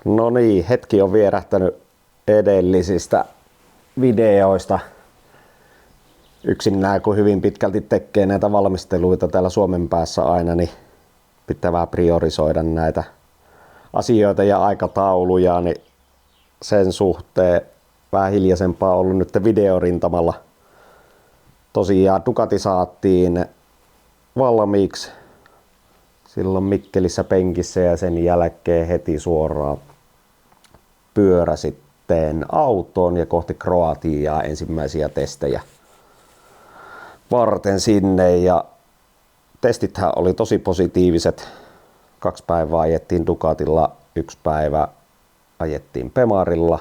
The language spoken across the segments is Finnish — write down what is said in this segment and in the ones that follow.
No niin, hetki on vierähtänyt edellisistä videoista. Yksinään kun hyvin pitkälti tekee näitä valmisteluita täällä Suomen päässä aina, niin pitää vähän priorisoida näitä asioita ja aikatauluja, niin sen suhteen vähän hiljaisempaa on ollut nyt videorintamalla. Tosiaan Ducati saatiin valmiiksi silloin Mikkelissä penkissä ja sen jälkeen heti suoraan pyörä sitten autoon ja kohti Kroatiaa ensimmäisiä testejä varten sinne. Ja testithän oli tosi positiiviset. 2 päivää ajettiin Ducatilla, 1 päivä ajettiin Pemarilla.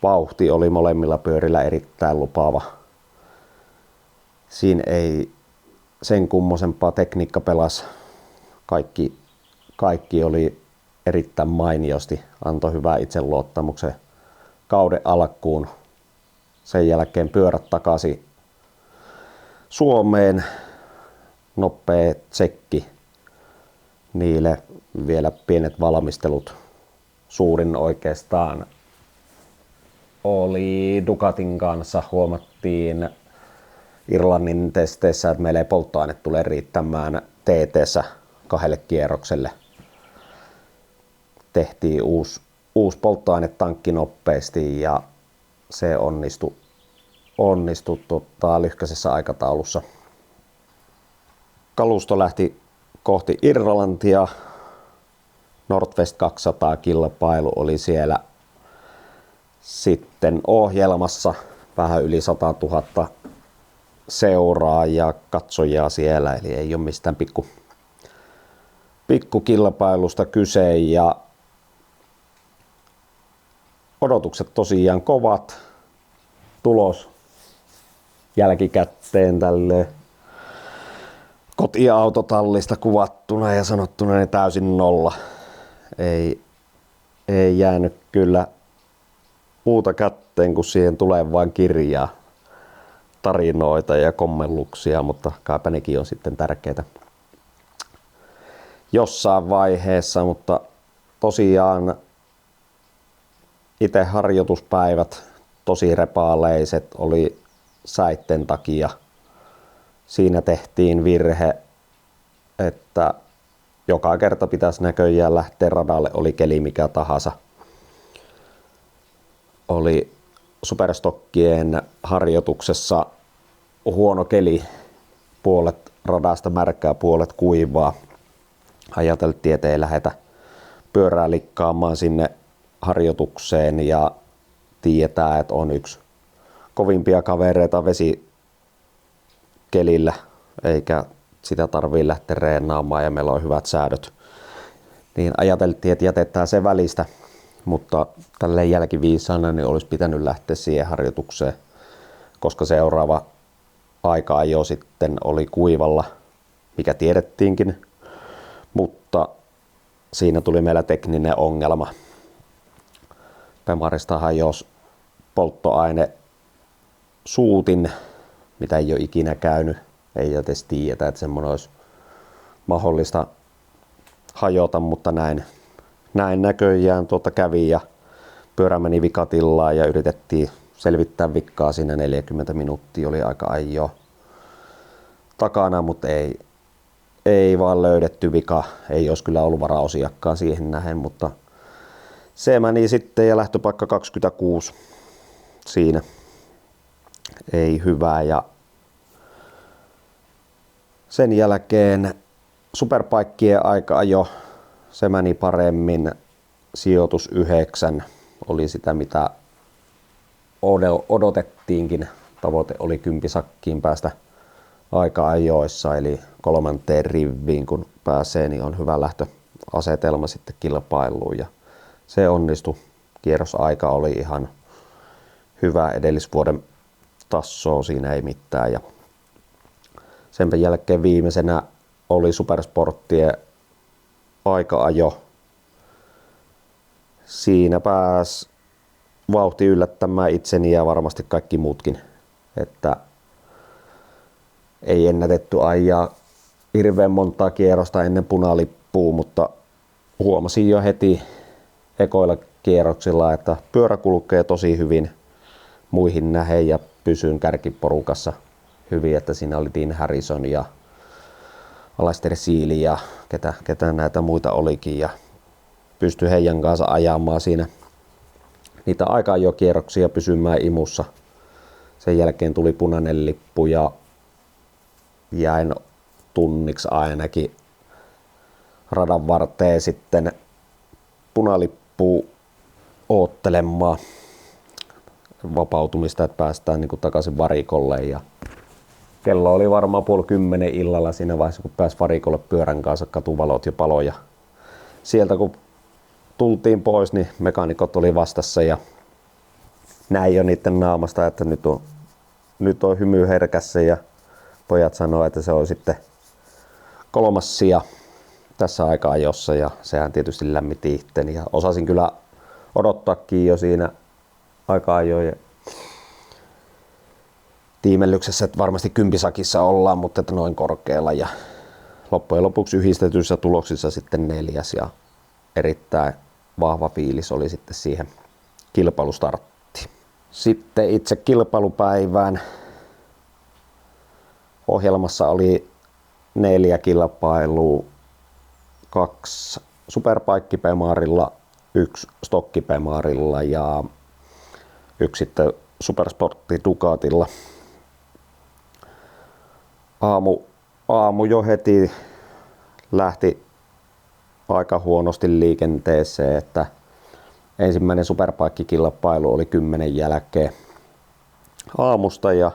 Vauhti oli molemmilla pyörillä erittäin lupaava. Siinä ei sen kummosempaa, tekniikka pelasi. Kaikki oli erittäin mainiosti, antoi hyvää itseluottamuksen kauden alkuun. Sen jälkeen pyörät takaisin Suomeen, nopea tsekki, niille vielä pienet valmistelut. Suurin oikeastaan oli Ducatin kanssa, huomattiin Irlannin testeissä, että meillä ei polttoaine tule riittämään TT:ssä 2 kierrokselle. Tehtiin uusi polttoainetankki nopeasti ja se onnistui lyhkäisessä aikataulussa. Kalusto lähti kohti Irlantia. Northwest 200 kilpailu oli siellä sitten ohjelmassa. Vähän yli 100 000 seuraajaa, katsojaa siellä, eli ei ole mistään pikkukilpailusta kyse. Ja odotukset tosiaan kovat. Tulos jälkikäteen tälle kotiautotallista kuvattuna ja sanottuna niin täysin nolla. Ei jäänyt kyllä muuta kätteen, kun siihen tulee vain kirjaa, tarinoita ja kommelluksia, mutta kaipa nekin on sitten tärkeitä jossain vaiheessa. Mutta tosiaan itse harjoituspäivät tosi repaaleiset oli säitten takia. Siinä tehtiin virhe, että joka kerta pitäisi näköjään lähteä radalle, oli keli mikä tahansa. Oli superstokkien harjoituksessa huono keli, puolet radasta märkää, puolet kuivaa. Ajateltiin, että ei lähdetä pyörää likkaamaan sinne harjoitukseen ja tiedetään, että on yksi kovimpia kavereita vesikelillä, eikä sitä tarvii lähteä reenaamaan ja meillä on hyvät säädöt. Niin ajateltiin, että jätetään se välistä, mutta tälleen jälkiviisaana niin olisi pitänyt lähteä siihen harjoitukseen, koska seuraava aika jo sitten oli kuivalla, mikä tiedettiinkin, mutta siinä tuli meillä tekninen ongelma. Pemaristahan jos polttoaine suutin, mitä ei ole ikinä käynyt, ei edes tiedetä, että semmoinen olisi mahdollista hajota, mutta näin näköjään kävi ja pyörä meni vikatilaan ja yritettiin selvittää vikkaa siinä 40 minuuttia, oli aika ajoa takana, mutta ei vaan löydetty vika, ei olisi kyllä ollut varaosiakkaan siihen nähen, mutta se meni sitten ja lähtöpaikka 26 siinä. Ei hyvä ja sen jälkeen superpaikkien aika ajo, se meni paremmin. Sijoitus 9 oli sitä mitä odotettiinkin. Tavoite oli 10 sakkiin päästä aika ajoissa, eli 3. riviin kun pääsee, niin on hyvä lähtöasetelma sitten kilpailuun ja se onnistui. Kierrosaika oli ihan hyvä, edellisvuoden tasoa, siinä ei mitään. Ja sen jälkeen viimeisenä oli supersporttien aika-ajo. Siinä pääsi vauhti yllättämään itseni ja varmasti kaikki muutkin, että ei ennätetty ajaa hirveän montaa kierrosta ennen punalippua, mutta huomasin jo heti ekoilla kierroksilla, että pyörä kulkee tosi hyvin muihin nähen ja pysyn kärkiporukassa hyvin, että siinä oli Dean Harrison ja Alastair Sealy ja ketä näitä muita olikin ja pystyi heidän kanssa ajamaan siinä niitä aika jo kierroksia pysymään imussa. Sen jälkeen tuli punainen lippu ja jäin tunniksi ainakin radan varteen sitten punalippuun oottelemaan vapautumista, että päästään niin kuin takaisin varikolle. Ja kello oli varmaan 9:30 illalla siinä vaiheessa, kun pääsi varikolle pyörän kanssa, katuvalot jo paloja. Sieltä kun tultiin pois, niin mekaanikot oli vastassa ja näin jo niiden naamasta, että nyt on hymy herkässä ja pojat sanoo, että se on sitten 3. sija tässä aika-ajossa ja sehän tietysti lämmitti itteni ja osasin kyllä odottaakin jo siinä aika-ajojen tiimellyksessä, että varmasti kympisakissa ollaan, mutta että noin korkealla ja loppujen lopuksi yhdistetyissä tuloksissa sitten 4. ja erittäin vahva fiilis oli sitten siihen kilpailustarttiin. Sitten itse kilpailupäivään ohjelmassa oli 4 kilpailua, 2 Superbike-Pemarilla, 1 Stokki-Pemarilla ja 1 sitten Supersportti Ducatilla. Aamu jo heti lähti aika huonosti liikenteeseen, että ensimmäinen Superbike-kilpailu oli 10 jälkeen aamusta ja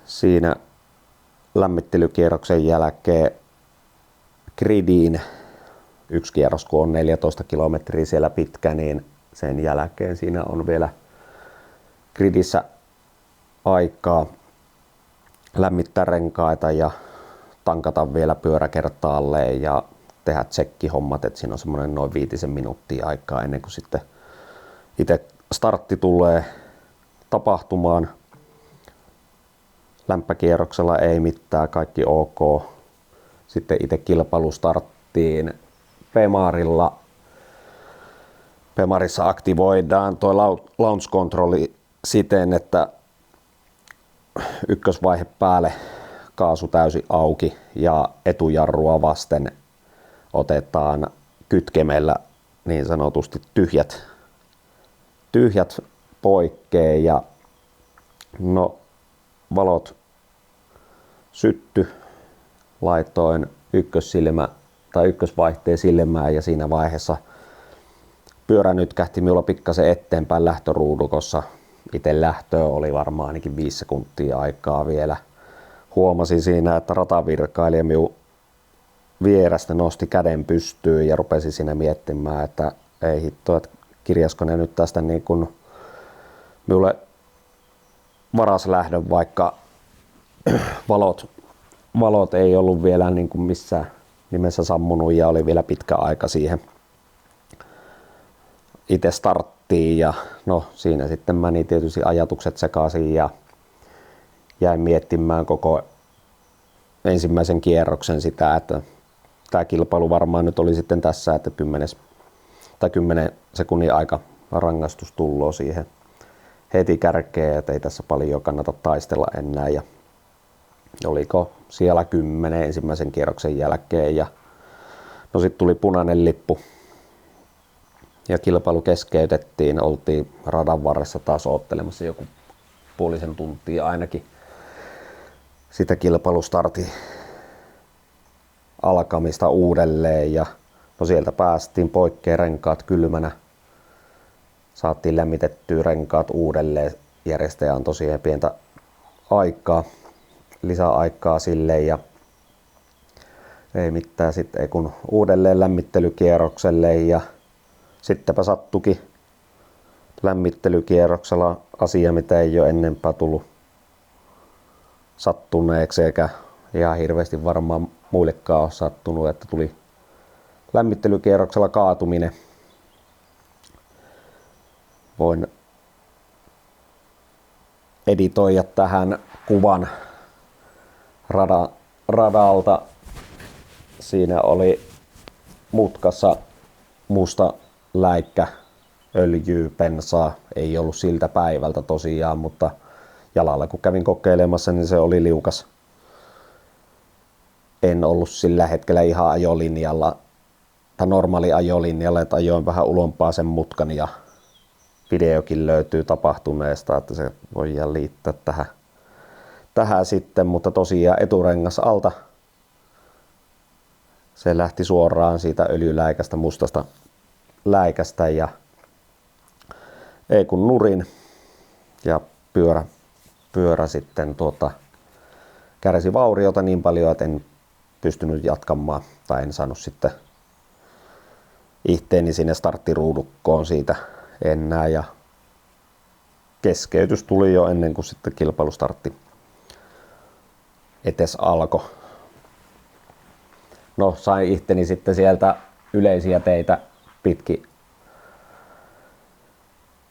siinä lämmittelykierroksen jälkeen gridiin 1 kierros, kun on 14 kilometriä siellä pitkä, niin sen jälkeen siinä on vielä gridissä aikaa lämmittää renkaita ja tankata vielä pyörä kertaalleen ja tehdä tsekkihommat, että siinä on semmoinen noin 5 minuuttia aikaa ennen kuin sitten itse startti tulee tapahtumaan. Lämpökierroksella ei mitään, kaikki ok. Sitten itse kilpailu starttiin Pemarilla. Pemarissa aktivoidaan tuo launch controli siten, että ykkösvaihe päälle, kaasu täysin auki ja etujarrua vasten otetaan kytkemellä niin sanotusti tyhjät poikkeen ja no valot sytty, laitoin ykkösvaihteen silmään ja siinä vaiheessa pyörä nytkähti minulla pikkasen eteenpäin lähtöruudukossa. Itse lähtöä oli varmaan ainakin 5 sekuntia aikaa vielä. Huomasin siinä, että ratavirkailija minun vierestä nosti käden pystyyn ja rupesi siinä miettimään, että ei hitto, että kirjasko ne nyt tästä niin kuin minulle varaslähdön, vaikka valot ei ollut vielä niin kuin missään nimessä sammunut ja oli vielä pitkä aika siihen itse starttiin ja no siinä sitten meni tietysti ajatukset sekaisin ja jäin miettimään koko ensimmäisen kierroksen sitä, että tämä kilpailu varmaan nyt oli sitten tässä, että 10 sekunnin aika rangaistus tulloo siihen heti kärkeen, että ei tässä paljon kannata taistella enää ja oliko siellä 10 ensimmäisen kierroksen jälkeen ja no sitten tuli punainen lippu ja kilpailu keskeytettiin, oltiin radan varressa taas oottelemassa joku puolisen tuntia ainakin sitä kilpailustartin alkamista uudelleen ja no sieltä päästiin poikkeen renkaat kylmänä. Saatiin lämmitettyä renkaat uudelleen. Järjestäjä antoi siihen pientä lisäaikaa sille ja ei mitään sitten kun uudelleen lämmittelykierrokselle ja sittenpä sattukin lämmittelykierroksella asia, mitä ei ole ennenpä tullut sattuneeksi eikä ihan hirveästi varmaan muillekaan ole sattunut, että tuli lämmittelykierroksella kaatuminen. Voin editoida tähän kuvan radalta. Siinä oli mutkassa musta läikkä, öljyä, bensaa. Ei ollut siltä päivältä tosiaan, mutta jalalla kun kävin kokeilemassa, niin se oli liukas. En ollut sillä hetkellä ihan ajolinjalla tai normaali ajolinjalla, että ajoin vähän ulompaa sen mutkan ja videokin löytyy tapahtuneesta, että se voidaan liittää tähän sitten, mutta tosiaan eturengas alta se lähti suoraan siitä öljyläikästä, mustasta läikästä ja ei kun nurin ja pyörä sitten kärsi vauriota niin paljon, että en pystynyt jatkamaan tai en saanut sitten itteeni sinne starttiruudukkoon siitä enää ja keskeytys tuli jo ennen kuin sitten kilpailustartti etes alkoi. No, sain itteni sitten sieltä yleisiä teitä pitkin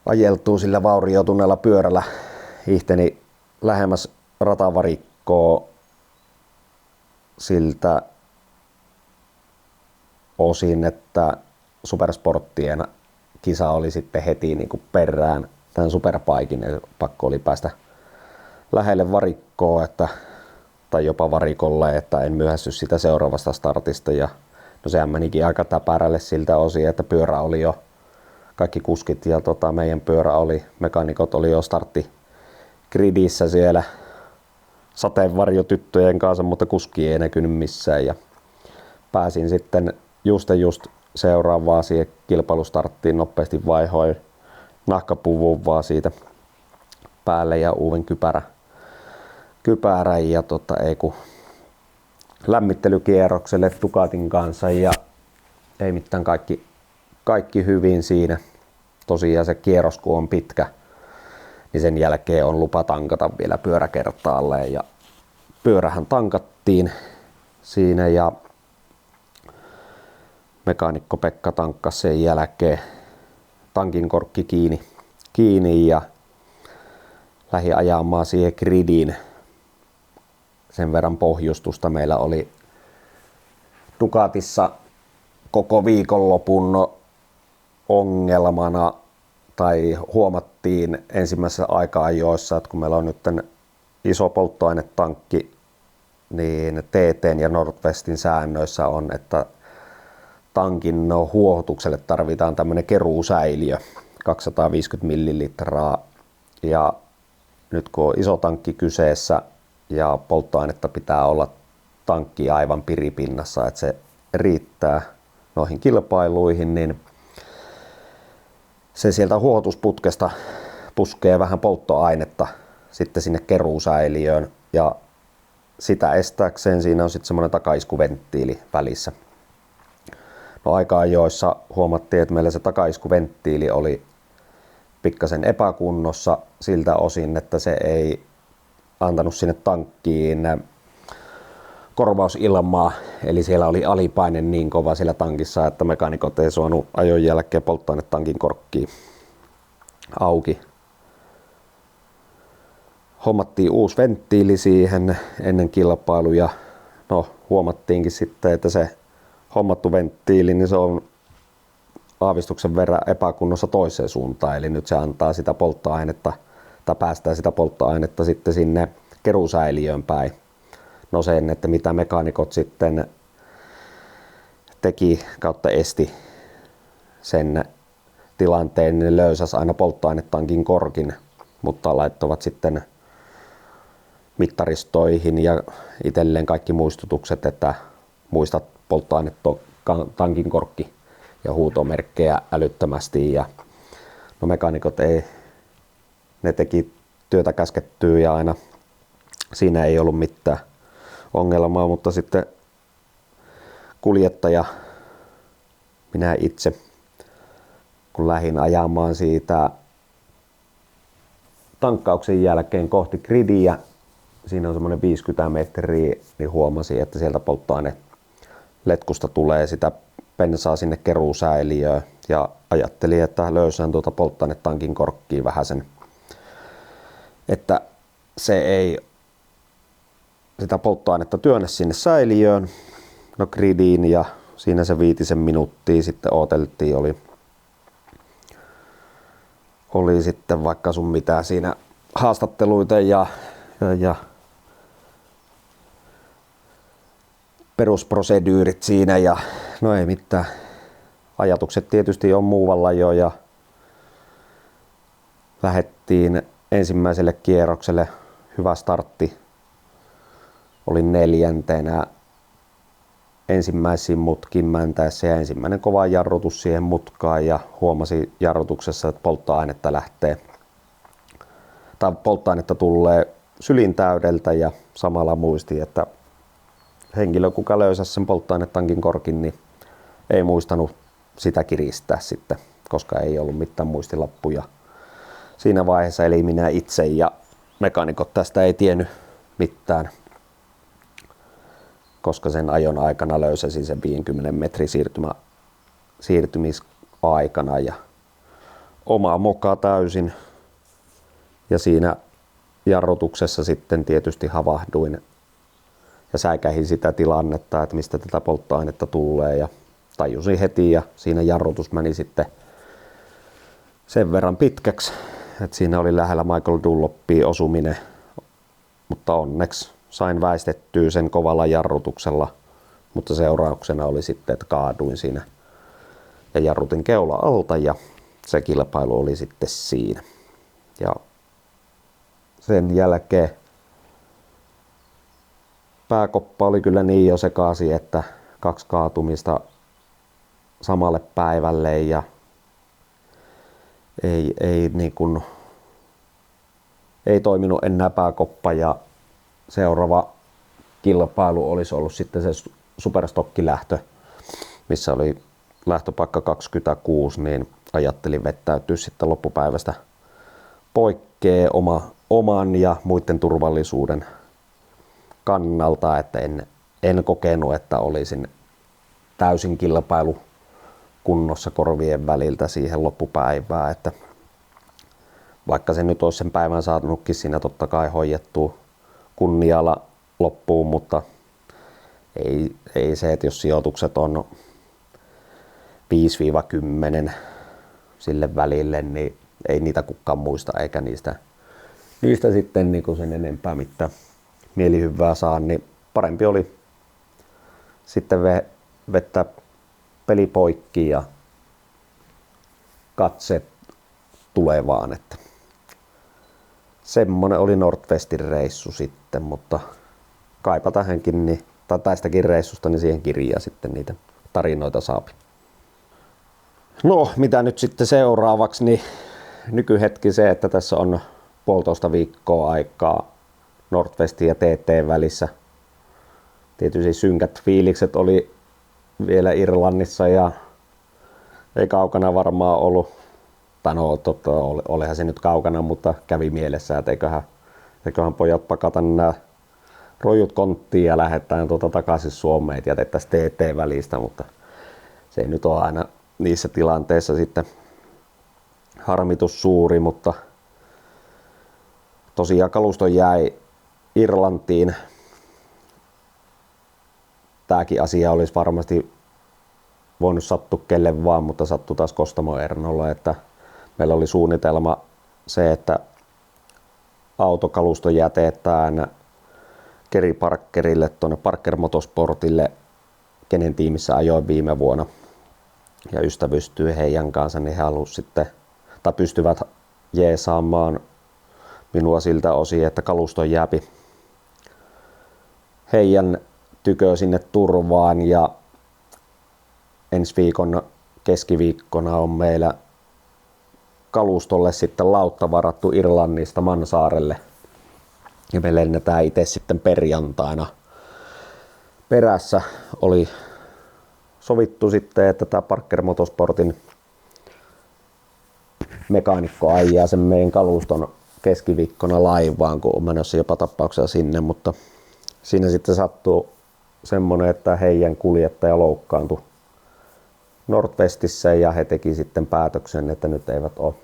ajeltuu sillä vaurioituneella pyörällä ihteni lähemmäs ratavarikkoa siltä osin, että supersporttien kisa oli sitten heti niin kuin perään tämän superbaikin, eli pakko oli päästä lähelle varikkoa, tai jopa varikolle, että en myöhässy sitä seuraavasta startista. Ja no sehän menikin aika täpärälle siltä osin, että pyörä oli jo, kaikki kuskit ja meidän pyörä oli, mekaanikot oli jo starttigridissä siellä sateenvarjotyttöjen kanssa, mutta kuski ei näkynyt missään. Ja pääsin sitten just seuraavaan siihen kilpailustarttiin, nopeasti vaihoin nahkapuvun vaan siitä päälle ja uuden kypärän ja ei kun lämmittelykierrokselle Ducatin kanssa ja ei mitään, kaikki hyvin siinä. Tosiaan se kierros kun on pitkä, niin sen jälkeen on lupa tankata vielä pyörä kertaalleen ja pyörähän tankattiin siinä ja mekaanikko Pekka tankkasi sen jälkeen tankin korkki kiinni ja lähi ajamaan siihen gridiin. Sen verran pohjustusta meillä oli Ducatissa koko viikonlopun ongelmana, tai huomattiin ensimmäisessä aika-ajoissa, että kun meillä on nyt iso polttoainetankki, niin TT:n ja Nordwestin säännöissä on, että tankin huohotukselle tarvitaan tämmöinen keruusäiliö 250 millilitraa ja nyt kun on iso tankki kyseessä ja polttoainetta pitää olla tankki aivan piripinnassa, että se riittää noihin kilpailuihin, niin se sieltä huohotusputkesta puskee vähän polttoainetta sitten sinne keruusäiliöön ja sitä estääkseen siinä on sitten semmoinen takaiskuventtiili välissä. No aika-ajoissa huomattiin, että meillä se takaiskuventtiili oli pikkasen epäkunnossa siltä osin, että se ei antanut sinne tankkiin korvausilmaa, eli siellä oli alipaine niin kova siellä tankissa, että mekaanikot ei suonut ajon jälkeen polttoainetankin korkkiin auki. Hommattiin uusi venttiili siihen ennen kilpailuja. No huomattiinkin sitten, että se hommattu venttiili, niin se on aavistuksen verran epäkunnossa toiseen suuntaan, eli nyt se antaa sitä polttoainetta tai päästää sitä polttoainetta sitten sinne keruusäiliöön päin. No sen, että mitä mekaanikot sitten teki kautta esti sen tilanteen, niin löysäs aina polttoainetankin korkin, mutta laittoivat sitten mittaristoihin ja itselleen kaikki muistutukset, että muistat polttoainetankin korkki ja huutomerkkejä älyttömästi. Ja no mekaanikot ei, ne teki työtä käskettyä ja aina siinä ei ollut mitään ongelmaa, mutta sitten kuljettaja, minä itse, kun lähdin ajamaan siitä tankkauksen jälkeen kohti gridiä, siinä on semmoinen 50 metriä, niin huomasin, että sieltä polttoaineletkusta tulee sitä bensaa sinne keruusäiliöön ja ajattelin, että löysään tuota polttoainetankin korkkiin vähäsen, että se ei sitä polttoainetta työnnä sinne säiliöön, no gridiin ja siinä se 5 minuuttia sitten odoteltiin, oli sitten vaikka sun mitä siinä haastatteluita ja perusprosedyyrit siinä ja no ei mitään. Ajatukset tietysti on muualla jo ja lähdettiin ensimmäiselle kierrokselle. Hyvä startti. Olin 4. ensimmäisiin mutkiin mentäessä ja ensimmäinen kova jarrutus siihen mutkaan ja huomasin jarrutuksessa, että polttoainetta tulee sylin täydeltä ja samalla muistin, että henkilö, kuka löysäsi sen polttoainetankin korkin, niin ei muistanut sitä kiristää sitten, koska ei ollut mitään muistilappuja. Siinä vaiheessa eli minä itse ja mekaanikot tästä ei tiennyt mitään, koska sen ajon aikana löysäsin sen 50 metrin siirtymisaikana ja oma moka täysin. Ja siinä jarrutuksessa sitten tietysti havahduin ja säikähin sitä tilannetta, että mistä tätä polttoainetta tulee ja tajusin heti ja siinä jarrutus meni sitten sen verran pitkäksi, että siinä oli lähellä Michael Dunlopia osuminen, mutta onneksi sain väistettyä sen kovalla jarrutuksella, mutta seurauksena oli sitten, että kaaduin siinä ja jarrutin keula alta ja se kilpailu oli sitten siinä. Ja sen jälkeen pääkoppa oli kyllä niin jo sekaisin, että 2 kaatumista samalle päivälle ja ei toiminut enää pääkoppa ja seuraava kilpailu olisi ollut sitten se superstokkilähtö, missä oli lähtöpaikka 26, niin ajattelin vettäytyä sitten loppupäivästä poikkeen oman ja muiden turvallisuuden kannalta, että en kokenut, että olisin täysin kilpailukunnossa korvien väliltä siihen loppupäivään, että vaikka se nyt olisi sen päivän saanutkin siinä totta kai hoidettua kunnialla loppuun, mutta ei se, että jos sijoitukset on 5-10 sille välille, niin ei niitä kukaan muista eikä niistä sitten niin kuin sen enempää mitään mielihyvää saa, niin parempi oli sitten vettää peli poikki ja katse tulevaan, että semmonen oli Nordwestin reissu sitten, mutta kaipa tähänkin, niin, tai tästäkin reissusta, niin siihen kirjaa sitten niitä tarinoita saapi. No, mitä nyt sitten seuraavaksi, niin nykyhetki se, että tässä on 1,5 viikkoa aikaa Nordwestin ja TT välissä. Tietysti synkät fiilikset oli vielä Irlannissa ja ei kaukana varmaan ollut. Tai no, totta, olihan se nyt kaukana, mutta kävi mielessä, että eiköhän pojat pakata nämä rojut konttiin ja lähdetään takaisin Suomeen, että jätettäisiin TT-välistä, mutta se ei nyt ole aina niissä tilanteissa sitten harmitus suuri, mutta tosiaan kalusto jäi Irlantiin. Tämäkin asia olisi varmasti voinut sattua kelle vaan, mutta sattui taas Kostamo Ernolla, että meillä oli suunnitelma se, että autokalusto jätetään Kerry Parkerille tuonne Parker Motorsportille, kenen tiimissä ajoin viime vuonna ja ystävystyy heidän kanssa, niin he halusivat sitten, tai pystyvät jeesaamaan minua siltä osin, että kalusto jääpi heidän tykö sinne turvaan ja ensi viikon keskiviikkona on meillä kalustolle sitten lautta varattu Irlannista Mansaarelle ja me lennetään itse sitten perjantaina perässä. Oli sovittu sitten, että tämä Parker Motorsportin mekaanikko ajaa sen meidän kaluston keskiviikkona laivaan, kun on menossa jopa tapauksia sinne, mutta siinä sitten sattuu semmonen, että heidän kuljettaja loukkaantui Nordwestissä ja he teki sitten päätöksen, että nyt eivät ole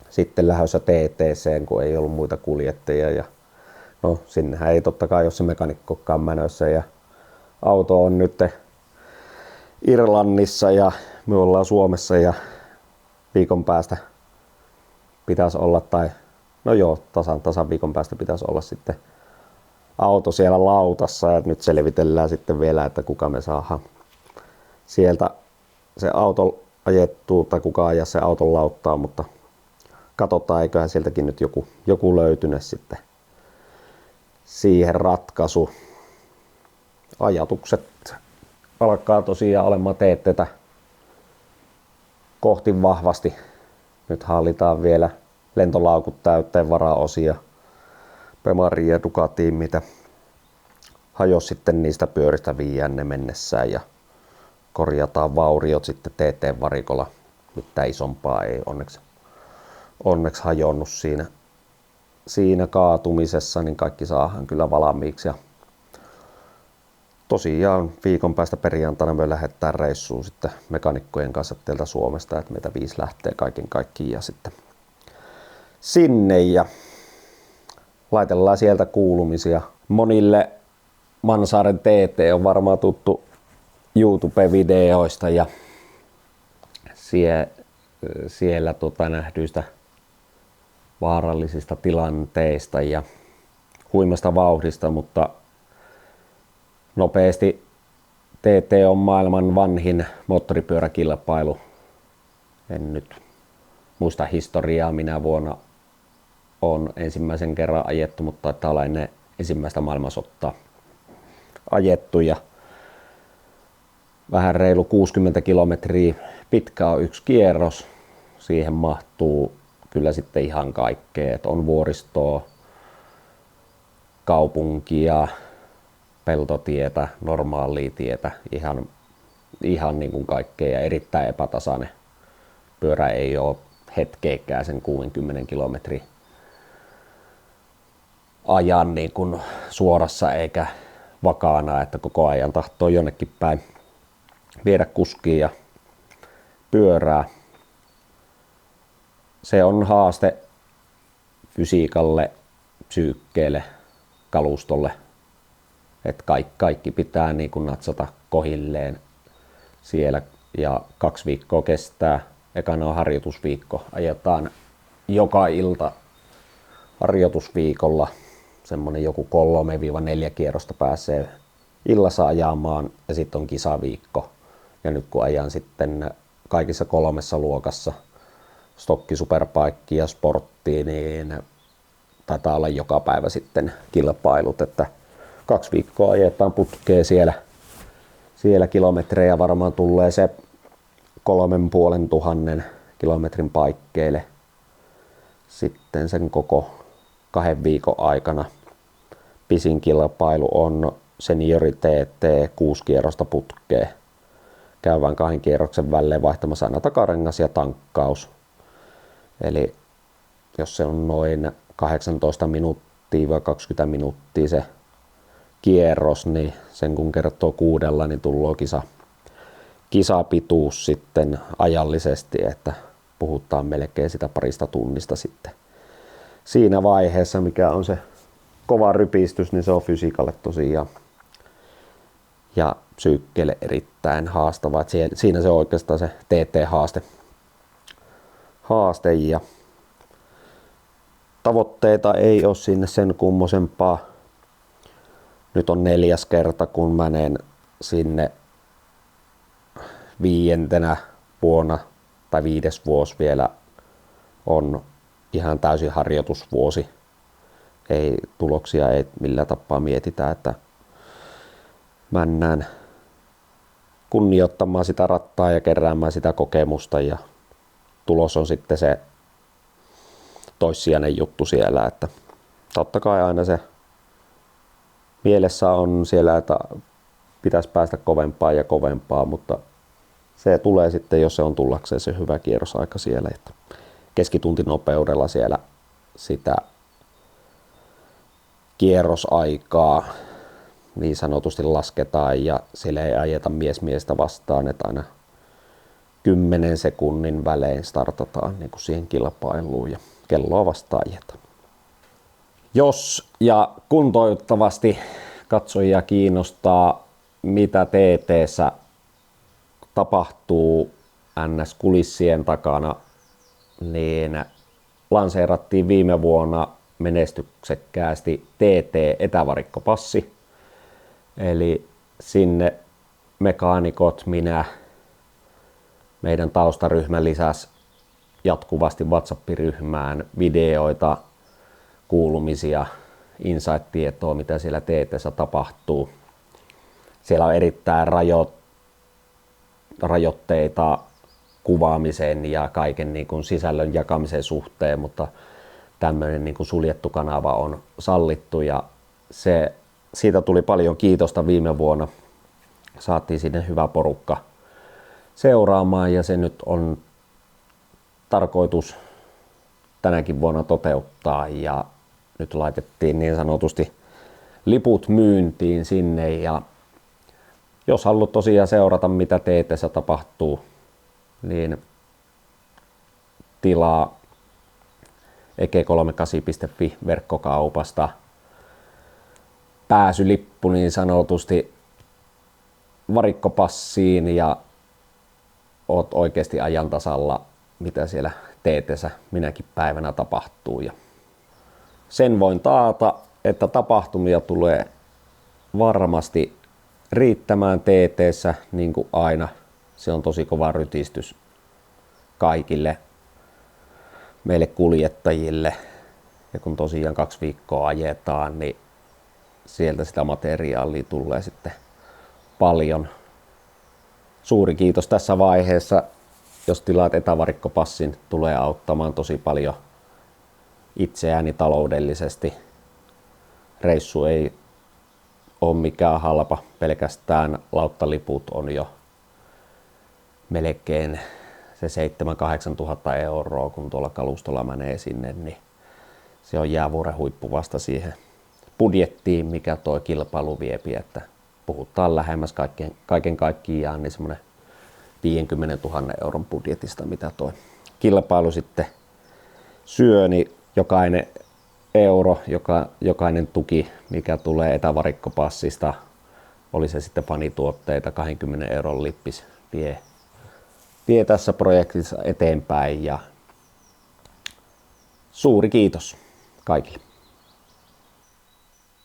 sitten lähdössä TTC:n, kun ei ollut muita kuljettajia ja no sinnehän ei totta kai ole se mekaanikkokaan menossa ja auto on nyt Irlannissa ja me ollaan Suomessa ja viikon päästä pitäisi olla, tai no joo, tasan viikon päästä pitäisi olla sitten auto siellä lautassa ja nyt selvitellään sitten vielä, että kuka me saadaan sieltä se auto ajettua tai kuka ajaa se auton lauttaa, mutta katsotaan, eiköhän sieltäkin nyt joku löytynyt sitten siihen ratkaisu. Ajatukset alkaa tosiaan olemaan teettetä kohti vahvasti. Nyt hallitaan vielä lentolaukut täytteen varaosia Bemariin ja Ducatiin, mitä hajosi sitten niistä pyöristä viiänne mennessään ja korjataan vauriot sitten TT-varikolla. Mitään isompaa ei onneksi hajonnut siinä kaatumisessa, niin kaikki saadaan kyllä valmiiksi. Ja tosiaan viikon päästä perjantaina me lähdetään reissuun sitten mekanikkojen kanssa täältä Suomesta, että meitä 5 lähtee kaiken kaikkiaan ja sitten sinne ja laitellaan sieltä kuulumisia. Monille Mansaaren TT on varmaan tuttu YouTube-videoista ja siellä nähdyistä vaarallisista tilanteista ja huimasta vauhdista, mutta nopeasti TT on maailman vanhin moottoripyöräkilpailu. En nyt muista historiaa, minä vuonna on ensimmäisen kerran ajettu, mutta taitaa olla ennen ensimmäistä maailmansotaa ajettu ja vähän reilu 60 kilometriä pitkä on yksi kierros. Siihen mahtuu kyllä sitten ihan kaikkea, että on vuoristoa, kaupunkia, peltotietä, normaalia tietä, ihan niin kuin kaikkea ja erittäin epätasainen. Pyörä ei ole hetkeäkään sen 60 kilometrin ajan niin kuin suorassa eikä vakaana, että koko ajan tahtoo jonnekin päin viedä kuskia ja pyörää. Se on haaste fysiikalle, psyykkeelle, kalustolle, että kaikki pitää niin kuin natsata kohilleen siellä ja 2 viikkoa kestää. Ekana on harjoitusviikko, ajetaan joka ilta harjoitusviikolla semmonen joku 3-4 kierrosta pääsee illassa ajamaan ja sitten on kisaviikko. Ja nyt kun ajan sitten kaikissa 3 luokassa, stokki, superbike ja sportti, niin taitaa olla joka päivä sitten kilpailut, että 2 viikkoa ajetaan putkeen siellä kilometrejä varmaan tulee se 3500 kilometrin paikkeille sitten sen koko 2 viikon aikana. Pisin kilpailu on seniori TT 6 kierrosta putkeen. Käydään 2 kierroksen välein vaihtamassa aina takarengas ja tankkaus. Eli jos se on noin 18 minuuttia vai 20 minuuttia se kierros, niin sen kun kertoo 6, niin tulee kisapituus sitten ajallisesti, että puhutaan melkein sitä parista tunnista sitten. Siinä vaiheessa, mikä on se kova rypistys, niin se on fysiikalle tosiaan ja psyykkeelle erittäin haastava. Et siinä se on oikeastaan se TT-haaste ja tavoitteita ei ole sinne sen kummosempaa. Nyt on 4. kerta, kun menen sinne 5. vuonna tai 5. vuosi vielä on ihan täysin harjoitusvuosi. Tuloksia ei millään tapaa mietitä, että mennään kunnioittamaan sitä rattaa ja keräämään sitä kokemusta ja tulos on sitten se toissijainen juttu siellä, että totta kai aina se mielessä on siellä, että pitäisi päästä kovempaa ja kovempaa, mutta se tulee sitten, jos se on tullakseen se hyvä kierrosaika siellä, että keskitunti-nopeudella siellä sitä kierrosaikaa niin sanotusti lasketaan ja siellä ei ajeta miestä vastaan, että aina 10 sekunnin välein startataan niin kuin siihen kilpailuun ja kelloa vastaan ajetaan. Jos ja kun toivottavasti katsojia kiinnostaa, mitä TT:ssä tapahtuu NS-kulissien takana, niin lanseerattiin viime vuonna menestyksekkäästi TT-etävarikkopassi. Eli sinne mekaanikot, minä, meidän taustaryhmä lisäsi jatkuvasti WhatsApp-ryhmään videoita, kuulumisia, insight-tietoa, mitä siellä TT:ssä tapahtuu. Siellä on erittäin rajoitteita kuvaamisen ja kaiken niin kuin sisällön jakamisen suhteen, mutta tämmöinen niin kuin suljettu kanava on sallittu ja siitä tuli paljon kiitosta viime vuonna. Saatiin sinne hyvä porukka seuraamaan ja se nyt on tarkoitus tänäkin vuonna toteuttaa ja nyt laitettiin niin sanotusti liput myyntiin sinne ja jos haluat tosiaan seurata mitä TT:ssä tapahtuu, niin tilaa eke38.fi verkkokaupasta pääsylippu niin sanotusti varikkopassiin ja oot oikeasti ajan tasalla mitä siellä TT:ssä minäkin päivänä tapahtuu. Ja sen voin taata, että tapahtumia tulee varmasti riittämään TT:ssä niin kuin aina. Se on tosi kova rytistys kaikille meille kuljettajille. Ja kun tosiaan 2 viikkoa ajetaan, niin sieltä sitä materiaalia tulee sitten paljon. Suuri kiitos tässä vaiheessa. Jos tilaat etävarikkopassin, tulee auttamaan tosi paljon itseäni taloudellisesti. Reissu ei ole mikään halpa, pelkästään lauttaliput on jo melkein se 7-8 tuhatta euroa, kun tuolla kalustolla menee sinne, niin se on jäävuoren huippu vasta siihen budjettiin, mikä tuo kilpailu viepi, että puhutaan lähemmäs kaiken kaikkiaan niin semmoinen 50 000 euron budjetista, mitä tuo kilpailu sitten syö, niin jokainen euro, jokainen tuki, mikä tulee etävarikkopassista, oli se sitten fanituotteita, 20 euron lippis vie tässä projektissa eteenpäin ja suuri kiitos kaikille.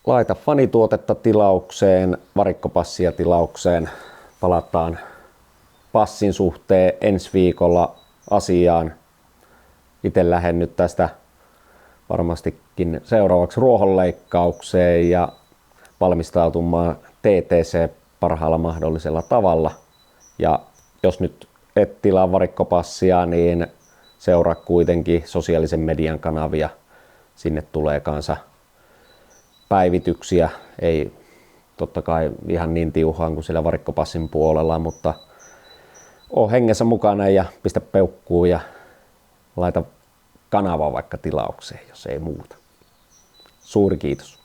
Laita fanituotetta tilaukseen, varikkopassia tilaukseen. Palataan passin suhteen ensi viikolla asiaan. Itse lähden nyt tästä varmastikin seuraavaksi ruohonleikkaukseen ja valmistautumaan TTC parhaalla mahdollisella tavalla. Ja jos nyt et tilaa varikkopassia, niin seuraa kuitenkin sosiaalisen median kanavia. Sinne tulee kanssa päivityksiä. Ei totta kai ihan niin tiuhaan kuin siellä varikkopassin puolella, mutta oo hengessä mukana ja pistä peukkuun ja laita kanava vaikka tilaukseen, jos ei muuta. Suuri kiitos.